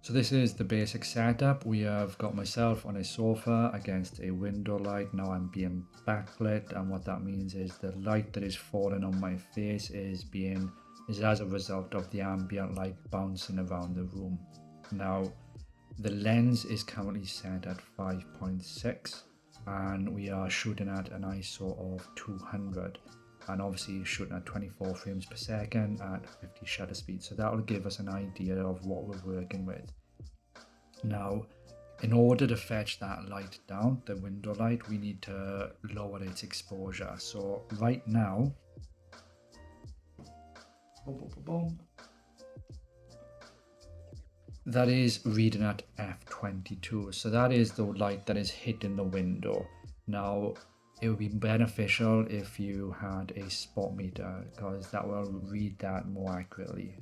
So this is the basic setup. We have got myself on a sofa against a window light. Now I'm being backlit, and what that means is the light that is falling on my face is as a result of the ambient light bouncing around the room. Now the lens is currently set at 5.6 and we are shooting at an ISO of 200 and obviously shooting at 24 frames per second at 50 shutter speed. So that will give us an idea of what we're working with. Now, in order to fetch that light down, the window light, we need to lower its exposure. So right now, that is reading at f22. So that is the light that is hitting the window. Now, it would be beneficial if you had a spot meter because that will read that more accurately.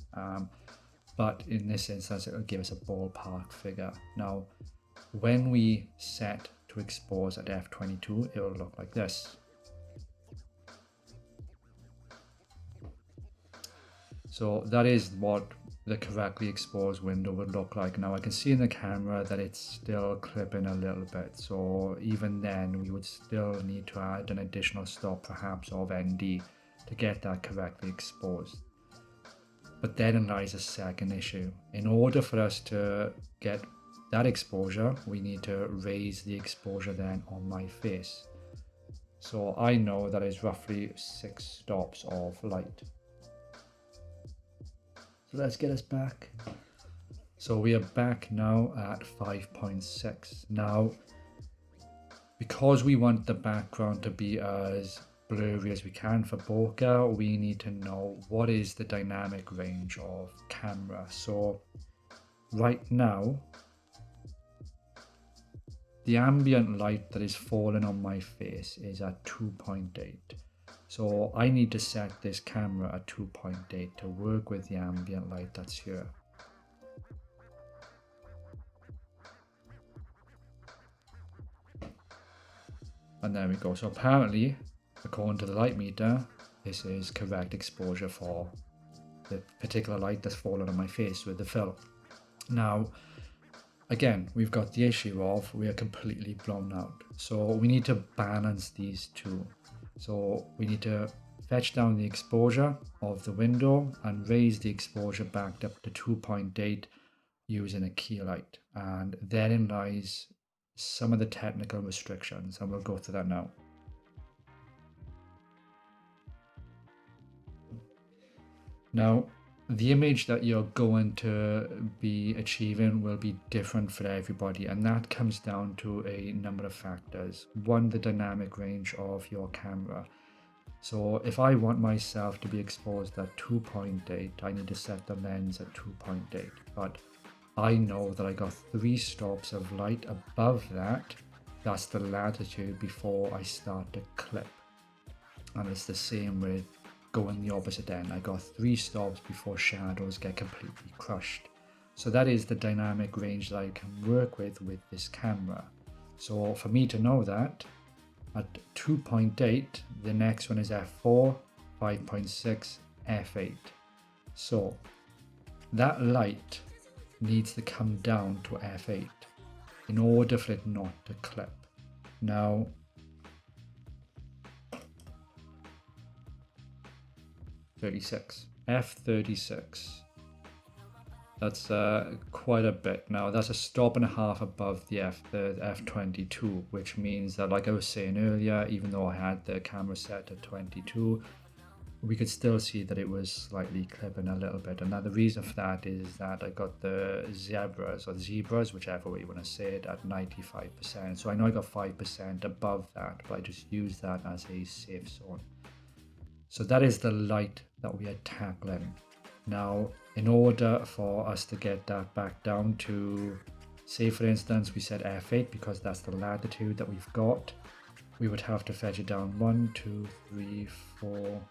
But in this instance, it will give us a ballpark figure. Now, when we set to expose at f22, it will look like this. So that is what the correctly exposed window would look like. Now I can see in the camera that it's still clipping a little bit, so even then we would still need to add an additional stop perhaps of ND to get that correctly exposed. But then lies a second issue. In order for us to get that exposure, we need to raise the exposure then on my face. So I know that is roughly 6 stops of light. So let's get us back. So we are back now at 5.6. Now, because we want the background to be as blurry as we can for bokeh, we need to know what is the dynamic range of camera. So right now, the ambient light that is falling on my face is at 2.8. So I need to set this camera at 2.8 to work with the ambient light that's here. And there we go. So apparently, according to the light meter, this is correct exposure for the particular light that's falling on my face with the fill. Now, again, we've got the issue of we are completely blown out. So we need to balance these two. So we need to fetch down the exposure of the window and raise the exposure back up to 2.8 using a key light. And therein lies some of the technical restrictions, and we'll go through that now. Now, the image that you're going to be achieving will be different for everybody, and that comes down to a number of factors. One, the dynamic range of your camera. So if I want myself to be exposed at 2.8, I need to set the lens at 2.8. But I know that I got 3 stops of light above that. That's the latitude before I start to clip. And it's the same with going the opposite end. I got 3 stops before shadows get completely crushed. So that is the dynamic range that I can work with this camera. So for me to know that, at 2.8, the next one is f4, 5.6, f8. So that light needs to come down to f8 in order for it not to clip. Now, f36. That's quite a bit. Now that's a stop and a half above the f22, which means that, like I was saying earlier, even though I had the camera set at 22, we could still see that it was slightly clipping a little bit. And now the reason for that is that I got the zebras, whichever way you want to say it, at 95%. So I know I got 5% above that, but I just use that as a safe zone. So that is the light that we are tackling. Now, in order for us to get that back down to, say for instance, we said f8 because that's the latitude that we've got, we would have to fetch it down 1, 2, 3, 4,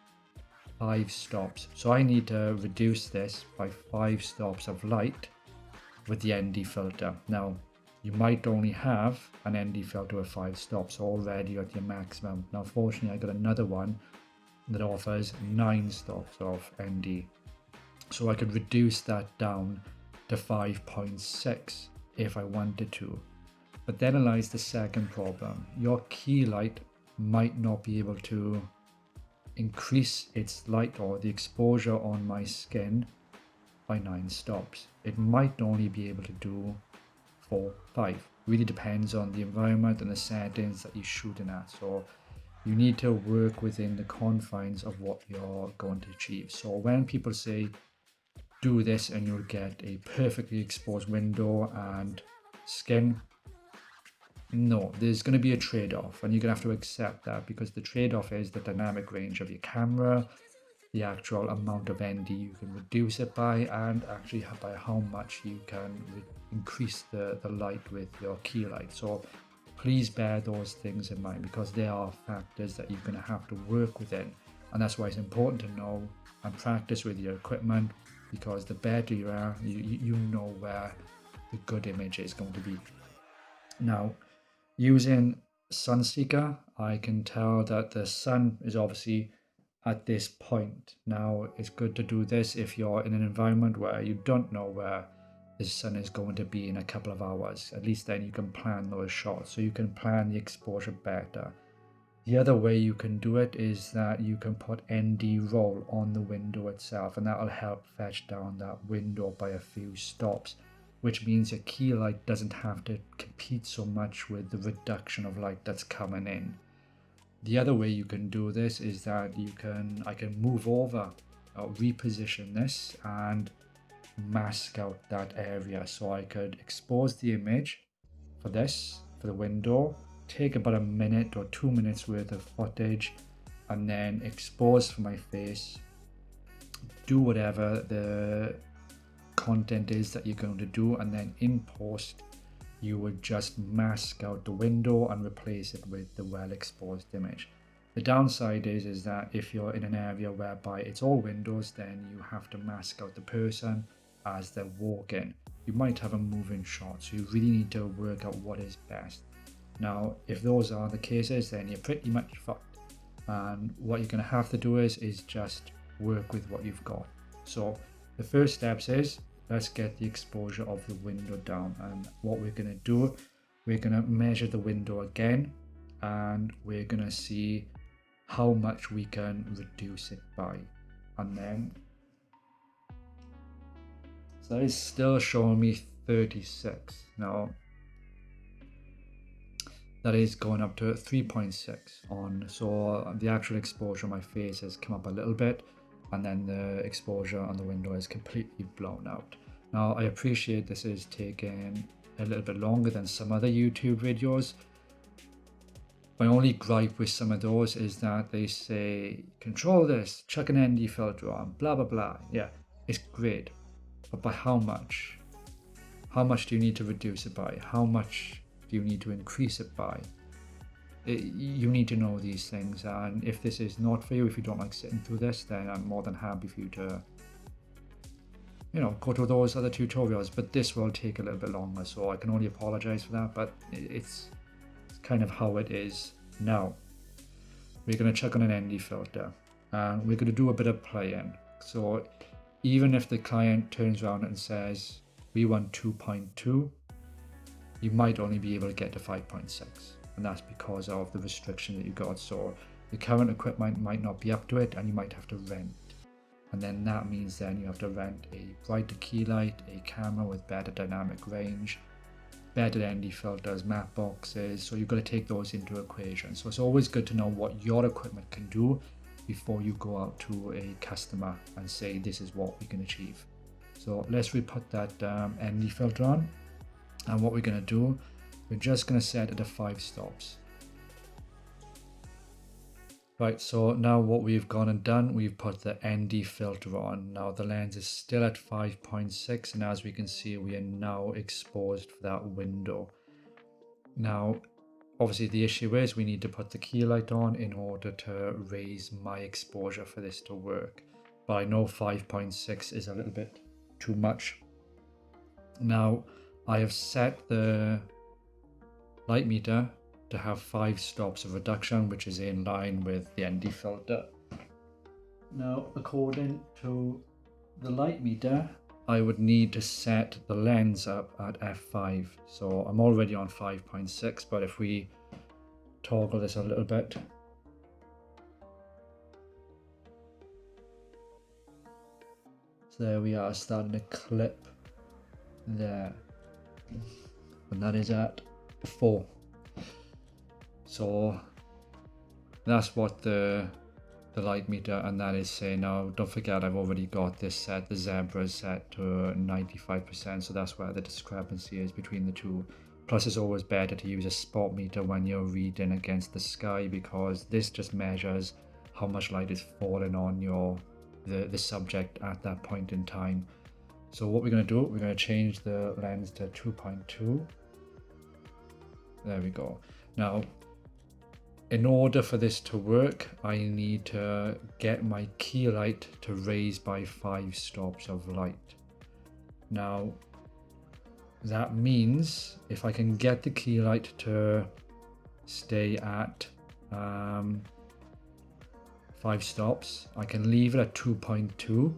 5 stops. So I need to reduce this by 5 stops of light with the ND filter. Now, you might only have an ND filter with 5 stops already at your maximum. Now, fortunately, I got another one that offers 9 stops of ND. So I could reduce that down to to 5.6 if I wanted to. But then lies the second problem. Your key light might not be able to increase its light or the exposure on my skin by 9 stops. It might only be able to do 4, 5. Really depends on the environment and the settings that you're shooting at. So you need to work within the confines of what you're going to achieve. So when people say do this and you'll get a perfectly exposed window and skin, no, there's going to be a trade-off, and you're going to have to accept that, because the trade-off is the dynamic range of your camera, the actual amount of ND you can reduce it by, and actually by how much you can increase the light with your key light. So please bear those things in mind, because there are factors that you're going to have to work within, and that's why it's important to know and practice with your equipment, because the better you are, you know where the good image is going to be. Now, using Sunseeker, I can tell that the sun is obviously at this point. Now, it's good to do this if you're in an environment where you don't know where the sun is going to be in a couple of hours. At least then you can plan those shots, so you can plan the exposure better. The other way you can do it is that you can put ND roll on the window itself, and that will help fetch down that window by a few stops, which means your key light doesn't have to compete so much with the reduction of light that's coming in. The other way you can do this is that I can move over or reposition this and mask out that area. So I could expose the image for the window, take about a minute or 2 minutes worth of footage, and then expose for my face, do whatever the content is that you're going to do, and then in post you would just mask out the window and replace it with the well exposed image. The downside is that if you're in an area whereby it's all windows, then you have to mask out the person as they're walking. You might have a moving shot, so you really need to work out what is best. Now, if those are the cases, then you're pretty much fucked, and what you're going to have to do is just work with what you've got. So the first steps is, let's get the exposure of the window down, and what we're going to do, we're going to measure the window again, and we're going to see how much we can reduce it by. And then, so that is still showing me 36. Now that is going up to 3.6 on, so the actual exposure on my face has come up a little bit, and then the exposure on the window is completely blown out. Now, I appreciate this is taking a little bit longer than some other YouTube videos. My only gripe with some of those is that they say, control this, chuck an ND filter on, blah, blah, blah. Yeah, it's great, but by how much? How much do you need to reduce it by? How much do you need to increase it by? You need to know these things, and if this is not for you, if you don't like sitting through this, then I'm more than happy for you to, go to those other tutorials, but this will take a little bit longer, so I can only apologize for that, but it's kind of how it is. Now, we're going to check on an ND filter, and we're going to do a bit of playing. So even if the client turns around and says, we want 2.2, you might only be able to get to 5.6. And that's because of the restriction that you got. So the current equipment might not be up to it, and you might have to rent. And then that means then you have to rent a brighter key light, a camera with better dynamic range, better ND filters, matte boxes. So you've got to take those into equation. So it's always good to know what your equipment can do before you go out to a customer and say, this is what we can achieve. So let's put that ND filter on. And what we're going to do, we're just going to set it to 5 stops. Right, so now what we've gone and done, we've put the ND filter on. Now the lens is still at 5.6, and as we can see, we are now exposed for that window. Now, obviously the issue is we need to put the key light on in order to raise my exposure for this to work. But I know 5.6 is a little bit too much. Now, I have set the light meter to have 5 stops of reduction, which is in line with the ND filter. Now, according to the light meter, I would need to set the lens up at f5. So I'm already on 5.6, but if we toggle this a little bit, so there we are, starting to clip there, and that is at 4. So that's what the light meter, and that is saying. Now don't forget, I've already got this set, the zebra is set to 95%, so that's where the discrepancy is between the two. Plus it's always better to use a spot meter when you're reading against the sky, because this just measures how much light is falling on the subject at that point in time. So what we're going to do, we're going to change the lens to 2.2. There we go. Now, in order for this to work, I need to get my key light to raise by 5 stops of light. Now, that means if I can get the key light to stay at 5 stops, I can leave it at 2.2,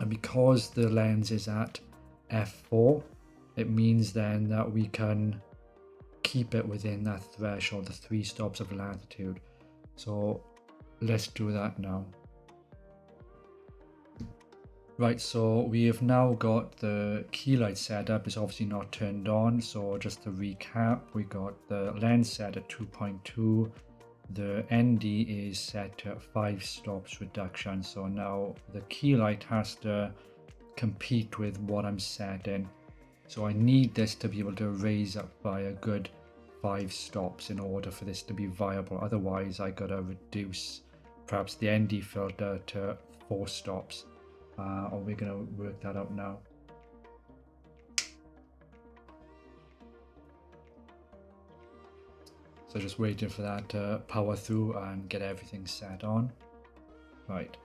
and because the lens is at f4, it means then that we can keep it within that threshold, the 3 stops of latitude. So let's do that now. Right, so we have now got the key light set up. It's obviously not turned on, so just to recap, we got the lens set at 2.2. The ND is set to 5 stops reduction, so now the key light has to compete with what I'm setting. So I need this to be able to raise up by a good 5 stops in order for this to be viable. Otherwise I gotta reduce perhaps the ND filter to 4 stops, or we're gonna work that out now. So just waiting for that to power through and get everything set on. Right,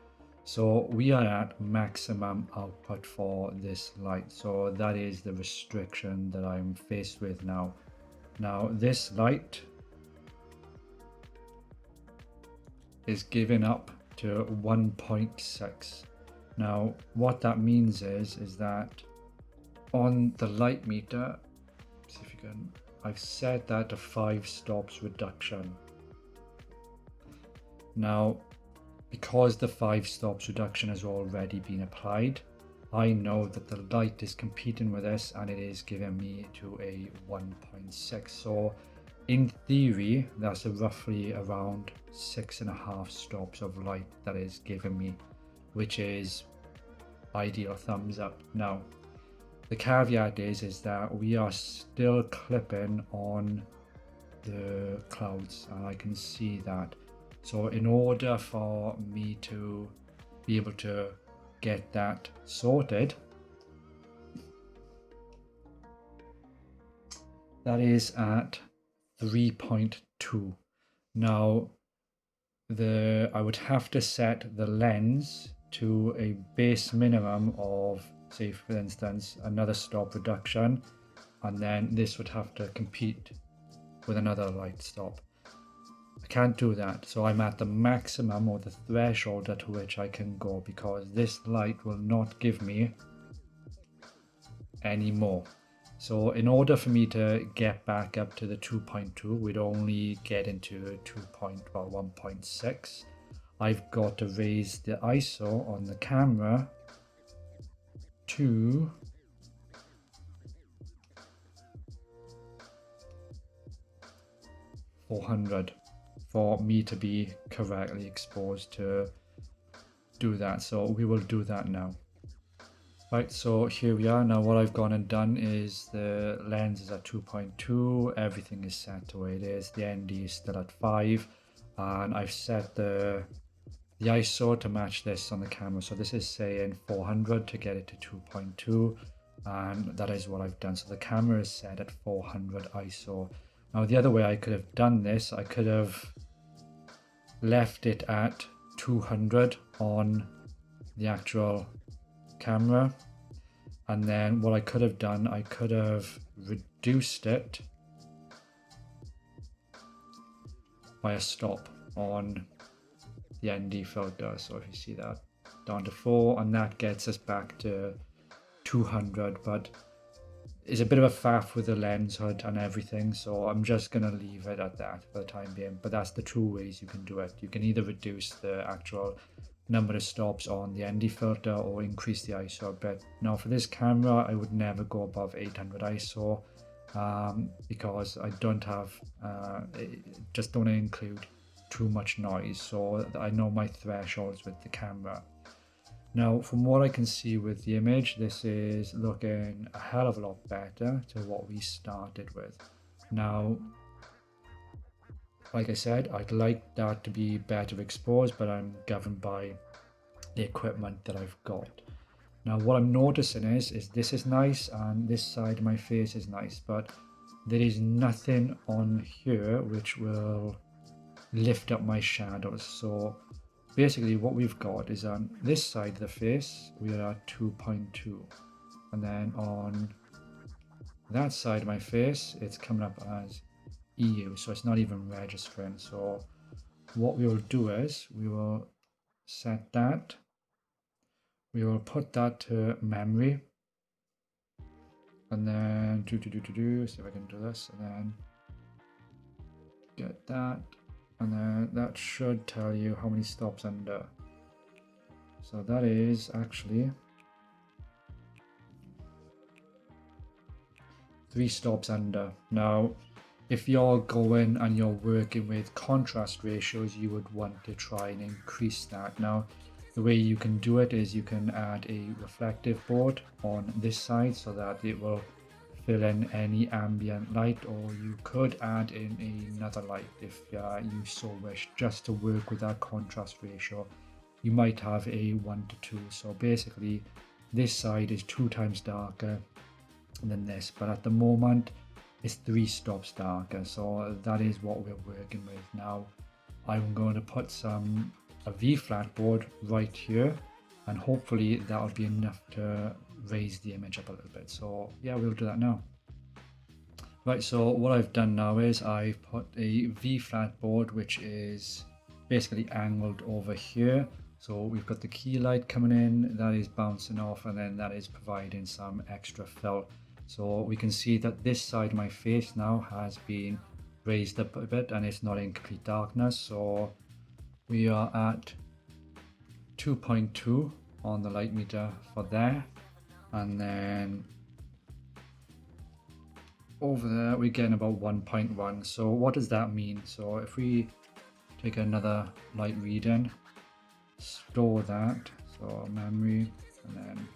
so we are at maximum output for this light. So that is the restriction that I'm faced with now. Now this light is giving up to 1.6. Now what that means is that on the light meter, see if you can, I've set that to 5 stops reduction. Now, because the 5 stops reduction has already been applied, I know that the light is competing with this and it is giving me to a 1.6. So in theory, that's roughly around 6.5 stops of light that is giving me, which is ideal, thumbs up. Now, the caveat is that we are still clipping on the clouds, and I can see that. So in order for me to be able to get that sorted, that is at 3.2. Now I would have to set the lens to a base minimum of, say for instance, another stop reduction, and then this would have to compete with another light stop. I can't do that, so I'm at the maximum or the threshold at which I can go, because this light will not give me any more. So in order for me to get back up to the 2.2, we'd only get into 1.6. I've got to raise the ISO on the camera to 400 for me to be correctly exposed to do that. So we will do that now. Right, so here we are. Now what I've gone and done is the lens is at 2.2, everything is set the way it is, the ND is still at 5, and I've set the ISO to match this on the camera. So this is saying 400 to get it to 2.2, and that is what I've done. So the camera is set at 400 ISO. Now the other way I could have done this, I could have left it at 200 on the actual camera, and then what I could have done, I could have reduced it by a stop on the ND filter. So if you see that, down to 4, and that gets us back to 200, but it's a bit of a faff with the lens hood and everything, so I'm just gonna leave it at that for the time being. But that's the two ways you can do it. You can either reduce the actual number of stops on the ND filter or increase the ISO a bit. Now for this camera, I would never go above 800 ISO because I don't have, just don't include too much noise, so I know my thresholds with the camera. Now from what I can see with the image, this is looking a hell of a lot better to what we started with. Now like I said, I'd like that to be better exposed, but I'm governed by the equipment that I've got. Now what I'm noticing is this is nice and this side of my face is nice, but there is nothing on here which will lift up my shadows. So basically what we've got is on this side of the face we are at 2.2, and then on that side of my face it's coming up as EU, so it's not even registering. So what we will do is we will set that, we will put that to memory, and then see if I can do this, and then get that, and then that should tell you how many stops under. So that is actually 3 stops under. Now if you're going and you're working with contrast ratios, you would want to try and increase that. Now the way you can do it is you can add a reflective board on this side so that it will fill in any ambient light, or you could add in another light if you so wish, just to work with that contrast ratio. You might have a 1:2, so basically this side is 2 times darker than this, but at the moment it's 3 stops darker, so that is what we're working with. Now I'm going to put a V-flat board right here, and hopefully that will be enough to raise the image up a little bit. So yeah, we'll do that now. Right, so what I've done now is I've put a V-flat board which is basically angled over here. So we've got the key light coming in, that is bouncing off, and then that is providing some extra fill. So we can see that this side of my face now has been raised up a bit and it's not in complete darkness. So we are at 2.2 on the light meter for there, and then over there we're getting about 1.1. So what does that mean? So if we take another light reading, store that, so memory, and then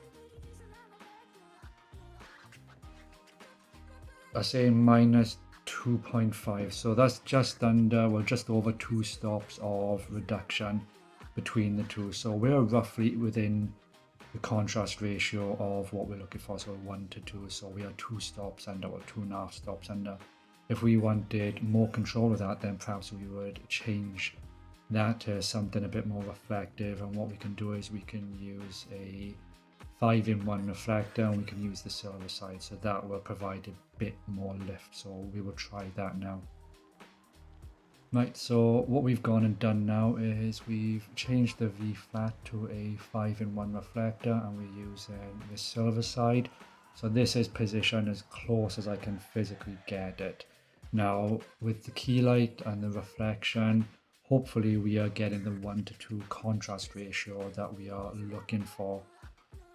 I say minus 2.5, so that's just under, well, just over 2 stops of reduction between the two. So we're roughly within the contrast ratio of what we're looking for, so 1:2. So we are 2 stops under, or 2.5 stops under. If we wanted more control of that, then perhaps we would change that to something a bit more reflective, and what we can do is we can use a 5-in-1 reflector, and we can use the silver side, so that will provide a bit more lift. So we will try that now. Right, so what we've gone and done now is we've changed the V flat to a 5-in-1 reflector, and we're using the silver side. So this is positioned as close as I can physically get it. Now with the key light and the reflection, hopefully we are getting the 1:2 contrast ratio that we are looking for.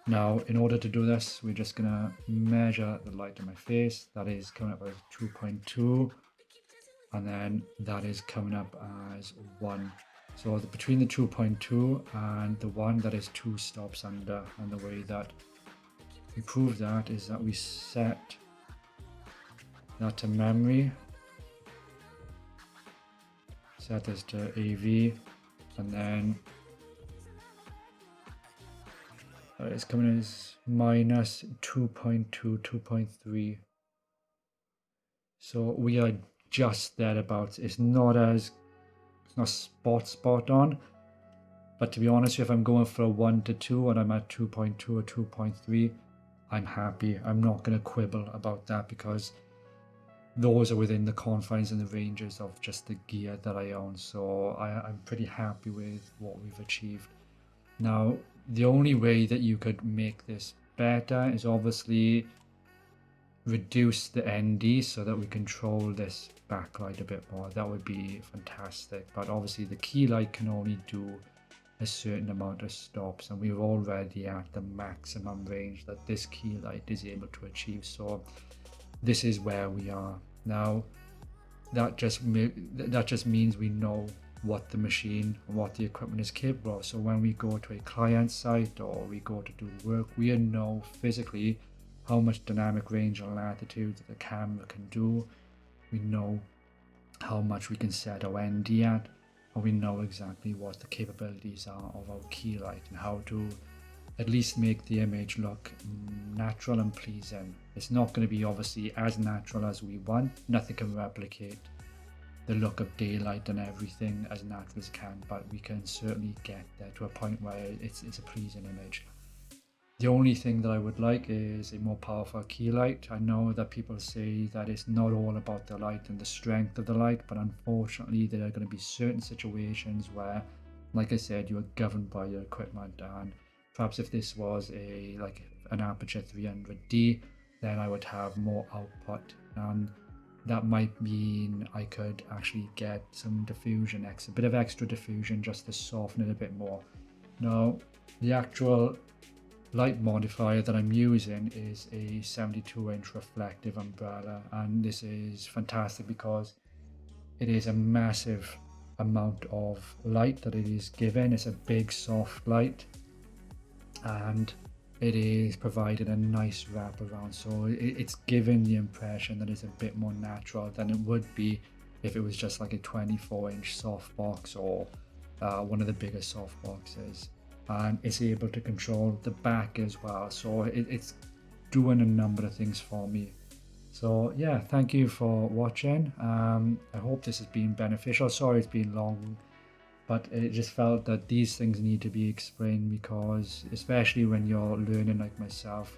Now, in order to do this, we're just gonna measure the light on my face. That is coming up as 2.2, and then that is coming up as 1. So between the 2.2 and the 1, that is 2 stops under. And the way that we prove that is that we set that to memory, set this to AV, and then it's coming as minus 2.2, 2.3. So we are just thereabouts. It's not spot on, but to be honest, if I'm going for a 1:2 and I'm at 2.2 or 2.3, I'm happy. I'm not going to quibble about that, because those are within the confines and the ranges of just the gear that I own. So I'm pretty happy with what we've achieved. Now, the only way that you could make this better is obviously reduce the ND so that we control this backlight a bit more. That would be fantastic, but obviously the key light can only do a certain amount of stops, and we're already at the maximum range that this key light is able to achieve. So this is where we are now. That just means we know what the machine, what the equipment is capable of. So when we go to a client site or we go to do work, we know physically how much dynamic range and latitude that the camera can do. We know how much we can set our ND at, and we know exactly what the capabilities are of our key light and how to at least make the image look natural and pleasing. It's not going to be obviously as natural as we want. Nothing can replicate the look of daylight and everything as natural as it can, but we can certainly get there to a point where it's a pleasing image. The only thing that I would like is a more powerful key light. I know that people say that it's not all about the light and the strength of the light, but unfortunately there are going to be certain situations where, like I said, you are governed by your equipment, and perhaps if this was an aperture 300D, then I would have more output, and that might mean I could actually get some diffusion, a bit of extra diffusion just to soften it a bit more. Now, the actual light modifier that I'm using is a 72-inch reflective umbrella, and this is fantastic because it is a massive amount of light that it is given. It's a big soft light, and it is providing a nice wrap around, so it's giving the impression that it's a bit more natural than it would be if it was just like a 24-inch softbox or one of the bigger softboxes. And it's able to control the back as well, so it's doing a number of things for me. So yeah, thank you for watching. I hope this has been beneficial. Sorry it's been long, but it just felt that these things need to be explained, because especially when you're learning like myself,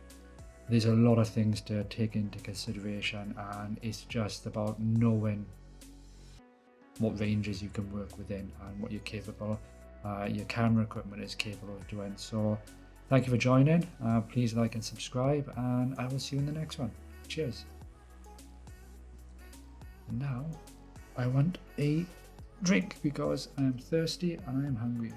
there's a lot of things to take into consideration, and it's just about knowing what ranges you can work within and what you're capable, your camera equipment is capable of doing. So thank you for joining. Please like and subscribe, and I will see you in the next one. Cheers. Now I want a drink because I am thirsty and I am hungry.